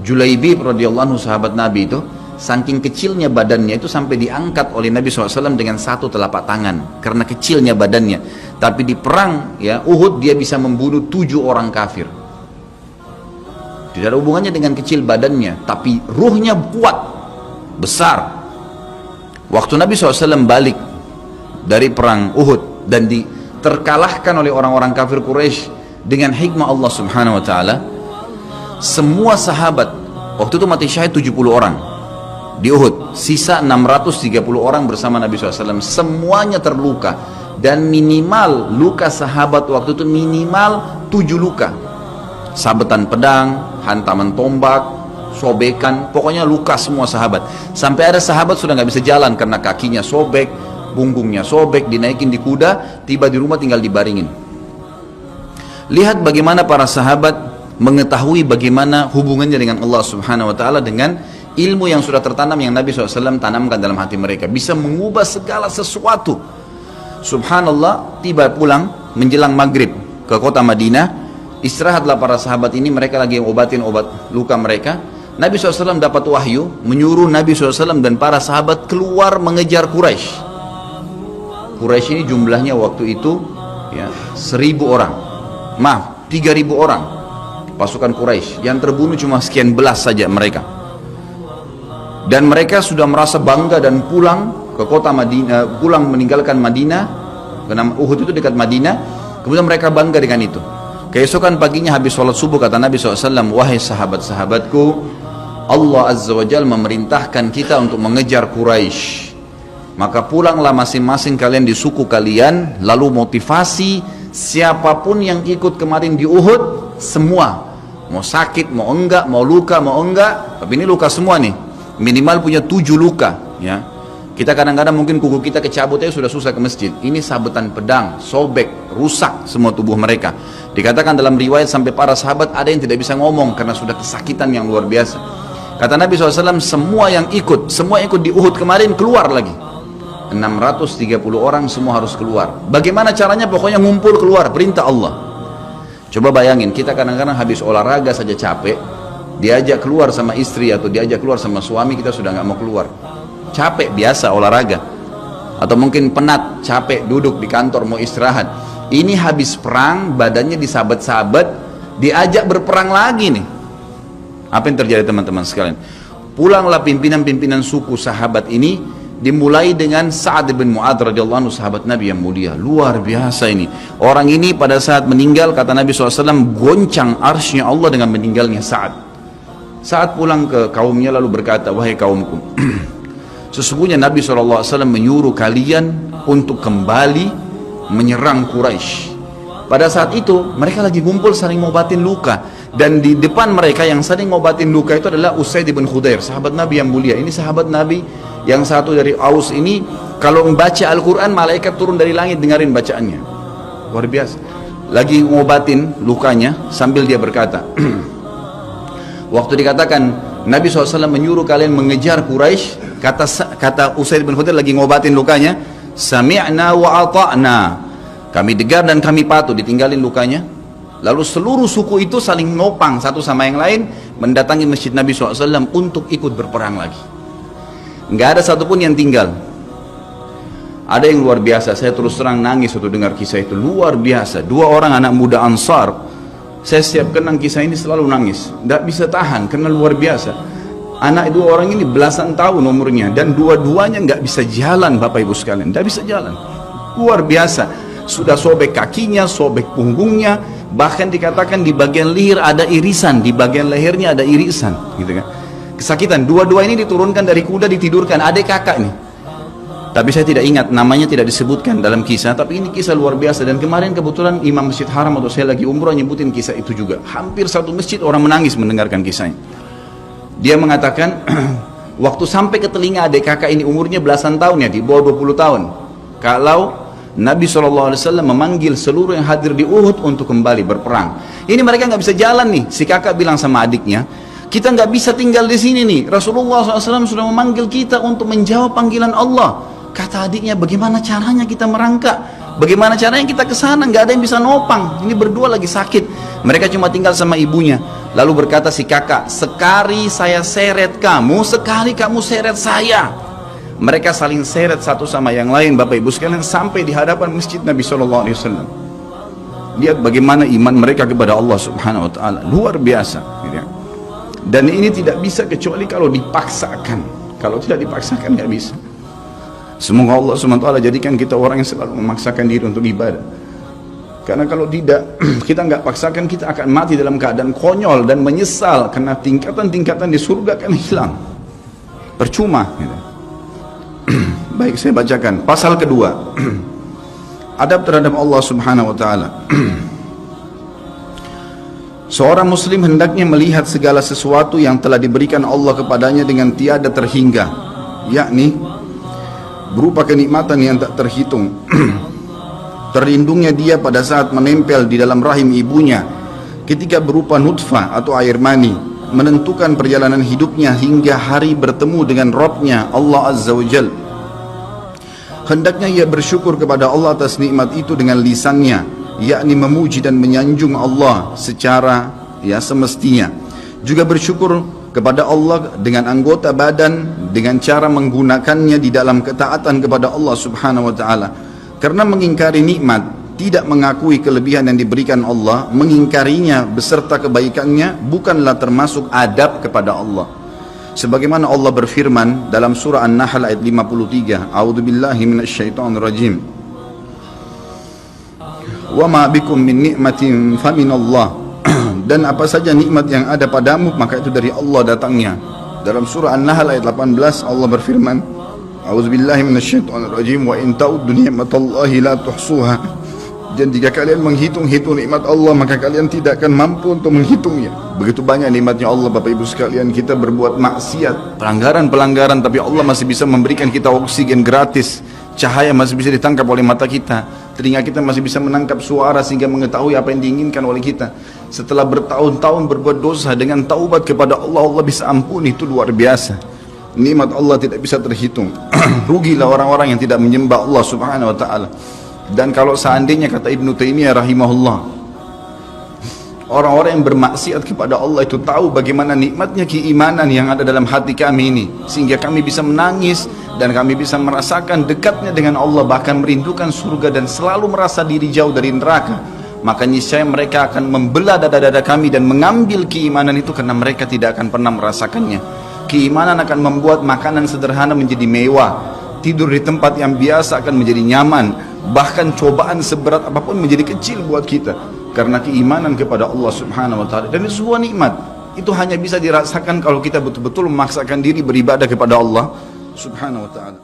Julaibib radhiyallahu anhu, sahabat Nabi itu, saking kecilnya badannya itu sampai diangkat oleh Nabi SAW dengan satu telapak tangan karena kecilnya badannya. Tapi di perang ya Uhud dia bisa membunuh 7 orang kafir. Tidak ada hubungannya dengan kecil badannya, tapi ruhnya kuat, besar. Waktu Nabi SAW balik dari perang Uhud dan terkalahkan oleh orang-orang kafir Quraisy dengan hikmah Allah Subhanahu Wa Taala, semua sahabat waktu itu mati syahid 70 orang di Uhud, sisa 630 orang bersama Nabi SAW, semuanya terluka, dan minimal luka sahabat waktu itu minimal 7 luka, sabetan pedang, hantaman tombak, sobekan, pokoknya luka semua sahabat. Sampai ada sahabat sudah nggak bisa jalan karena kakinya sobek, punggungnya sobek, dinaikin di kuda, tiba di rumah tinggal dibaringin. Lihat bagaimana para sahabat mengetahui bagaimana hubungannya dengan Allah Subhanahu Wa Taala dengan ilmu yang sudah tertanam yang Nabi SAW tanamkan dalam hati mereka, bisa mengubah segala sesuatu. Subhanallah, tiba pulang menjelang maghrib ke kota Madinah, istirahatlah para sahabat ini, mereka lagi obatin obat luka mereka. Nabi SAW dapat wahyu menyuruh Nabi SAW dan para sahabat keluar mengejar Quraisy. Quraisy ini jumlahnya waktu itu ya 1.000 orang, maaf 3.000 orang pasukan Quraisy, yang terbunuh cuma sekian belas saja mereka. Dan mereka sudah merasa bangga dan pulang ke kota Madinah, pulang meninggalkan Madinah, karena Uhud itu dekat Madinah. Kemudian mereka bangga dengan itu. Keesokan paginya habis sholat subuh kata Nabi SAW, wahai sahabat-sahabatku, Allah Azza wa Jalla memerintahkan kita untuk mengejar Quraisy. Maka pulanglah masing-masing kalian di suku kalian, lalu motivasi siapapun yang ikut kemarin di Uhud, semua, mau sakit, mau enggak, mau luka, mau enggak, tapi ini luka semua nih, minimal punya 7 luka ya. Kita kadang-kadang mungkin kuku kita kecabut aja sudah susah ke masjid, ini sabetan pedang, sobek, rusak semua tubuh mereka. Dikatakan dalam riwayat sampai para sahabat ada yang tidak bisa ngomong karena sudah kesakitan yang luar biasa. Kata Nabi SAW, semua yang ikut di Uhud kemarin keluar lagi, 630 orang semua harus keluar. Bagaimana caranya? Pokoknya ngumpul keluar, perintah Allah. Coba bayangin, kita kadang-kadang habis olahraga saja capek, diajak keluar sama istri atau diajak keluar sama suami, kita sudah nggak mau keluar, capek biasa olahraga, atau mungkin penat, capek duduk di kantor mau istirahat. Ini habis perang, badannya disabet-sabet, diajak berperang lagi nih. Apa yang terjadi teman-teman sekalian? Pulanglah pimpinan-pimpinan suku sahabat ini, dimulai dengan Sa'ad bin Mu'adz radhiyallahu anhu, sahabat Nabi yang mulia, luar biasa ini. Orang ini pada saat meninggal, kata Nabi SAW, goncang arsy-Nya Allah dengan meninggalnya Sa'ad. Saat pulang ke kaumnya lalu berkata, wahai kaumku, sesungguhnya Nabi SAW menyuruh kalian untuk kembali menyerang Quraisy. Pada saat itu mereka lagi ngumpul saling ngobatin luka, dan di depan mereka yang saling ngobatin luka itu adalah Usaid bin Khudair, sahabat Nabi yang mulia. Ini sahabat Nabi yang satu dari Aus ini, kalau membaca Al-Quran malaikat turun dari langit dengarin bacaannya, luar biasa. Lagi ngobatin lukanya sambil dia berkata, waktu dikatakan Nabi SAW menyuruh kalian mengejar Quraisy, kata Usaid bin Khudair lagi ngobatin lukanya, sami'na wa ata'na, kami dengar dan kami patuh, ditinggalin lukanya. Lalu seluruh suku itu saling nopang satu sama yang lain, mendatangi masjid Nabi SAW untuk ikut berperang lagi. Nggak ada satupun yang tinggal. Ada yang luar biasa, saya terus terang nangis waktu dengar kisah itu, luar biasa. 2 orang anak muda Ansar, saya setiap kenang kisah ini selalu nangis, nggak bisa tahan karena luar biasa. Anak 2 orang ini belasan tahun umurnya, dan dua-duanya nggak bisa jalan, Bapak Ibu sekalian, nggak bisa jalan, luar biasa. Sudah sobek kakinya, sobek punggungnya, bahkan dikatakan di bagian leher ada irisan, di bagian lehernya ada irisan, gitu kan. Kesakitan. Dua-dua ini diturunkan dari kuda, ditidurkan, adik kakak nih. Tapi saya tidak ingat, namanya tidak disebutkan dalam kisah, tapi ini kisah luar biasa. Dan kemarin kebetulan Imam Masjid Haram atau saya lagi umrah nyebutin kisah itu juga. Hampir satu masjid orang menangis mendengarkan kisahnya. Dia mengatakan, waktu sampai ke telinga adik kakak ini umurnya belasan tahun ya, di bawah 20 tahun. Kalau Nabi SAW memanggil seluruh yang hadir di Uhud untuk kembali berperang. Ini mereka nggak bisa jalan nih. Si kakak bilang sama adiknya, kita nggak bisa tinggal di sini nih. Rasulullah SAW sudah memanggil kita untuk menjawab panggilan Allah. Kata adiknya, bagaimana caranya kita merangkak? Bagaimana caranya kita ke sana? Nggak ada yang bisa nopang. Ini berdua lagi sakit. Mereka cuma tinggal sama ibunya. Lalu berkata si kakak, sekali saya seret kamu, sekali kamu seret saya. Mereka saling seret satu sama yang lain, Bapak Ibu sekalian, sampai di hadapan masjid Nabi SAW. Lihat bagaimana iman mereka kepada Allah Subhanahu Wa Taala, luar biasa. Dan ini tidak bisa kecuali kalau dipaksakan. Kalau tidak dipaksakan nggak bisa. Semoga Allah SWT jadikan kita orang yang selalu memaksakan diri untuk ibadah. Karena kalau tidak, kita nggak paksakan, kita akan mati dalam keadaan konyol dan menyesal, karena tingkatan-tingkatan di surga akan hilang. Percuma. Baik, saya bacakan pasal kedua. Adab terhadap Allah Subhanahu Wa Taala. Seorang muslim hendaknya melihat segala sesuatu yang telah diberikan Allah kepadanya dengan tiada terhingga, yakni berupa kenikmatan yang tak terhitung. Terlindungnya dia pada saat menempel di dalam rahim ibunya ketika berupa nutfah atau air mani, menentukan perjalanan hidupnya hingga hari bertemu dengan Rabbnya Allah Azza wa Jal. Hendaknya ia bersyukur kepada Allah atas nikmat itu dengan lisannya, yakni memuji dan menyanjung Allah secara semestinya. Juga bersyukur kepada Allah dengan anggota badan, dengan cara menggunakannya di dalam ketaatan kepada Allah Subhanahu Wa Taala. Karena mengingkari nikmat, tidak mengakui kelebihan yang diberikan Allah, mengingkarinya beserta kebaikannya, bukanlah termasuk adab kepada Allah. Sebagaimana Allah berfirman dalam surah An-Nahl ayat 53, A'udzubillahi minasyaitonirrajim. Wa ma bikum min ni'matin faminallah. Dan apa saja nikmat yang ada padamu, maka itu dari Allah datangnya. Dalam surah An-Nahl ayat 18 Allah berfirman, A'udzubillahi minasyaitonirrajim, wa in ta'uddu ni'matallahi la tuhsuha. Dan jika kalian menghitung-hitung nikmat Allah, maka kalian tidak akan mampu untuk menghitungnya. Begitu banyak nikmatnya Allah, Bapak Ibu sekalian. Kita berbuat maksiat, pelanggaran-pelanggaran, tapi Allah masih bisa memberikan kita oksigen gratis, cahaya masih bisa ditangkap oleh mata kita, telinga kita masih bisa menangkap suara sehingga mengetahui apa yang diinginkan oleh kita. Setelah bertahun-tahun berbuat dosa, dengan taubat kepada Allah, Allah bisa ampuni. Itu luar biasa. Nikmat Allah tidak bisa terhitung. Rugilah orang-orang yang tidak menyembah Allah Subhanahu Wa Taala. Dan kalau seandainya, kata Ibnu Taimiyah rahimahullah, orang-orang yang bermaksiat kepada Allah itu tahu bagaimana nikmatnya keimanan yang ada dalam hati kami ini, sehingga kami bisa menangis dan kami bisa merasakan dekatnya dengan Allah, bahkan merindukan surga dan selalu merasa diri jauh dari neraka, maka niscaya mereka akan membelah dada-dada kami dan mengambil keimanan itu, karena mereka tidak akan pernah merasakannya. Keimanan akan membuat makanan sederhana menjadi mewah, tidur di tempat yang biasa akan menjadi nyaman, bahkan cobaan seberat apapun menjadi kecil buat kita, karena keimanan kepada Allah Subhanahu Wa Taala. Dan itu sebuah nikmat. Itu hanya bisa dirasakan kalau kita betul-betul memaksakan diri beribadah kepada Allah Subhanahu Wa Taala.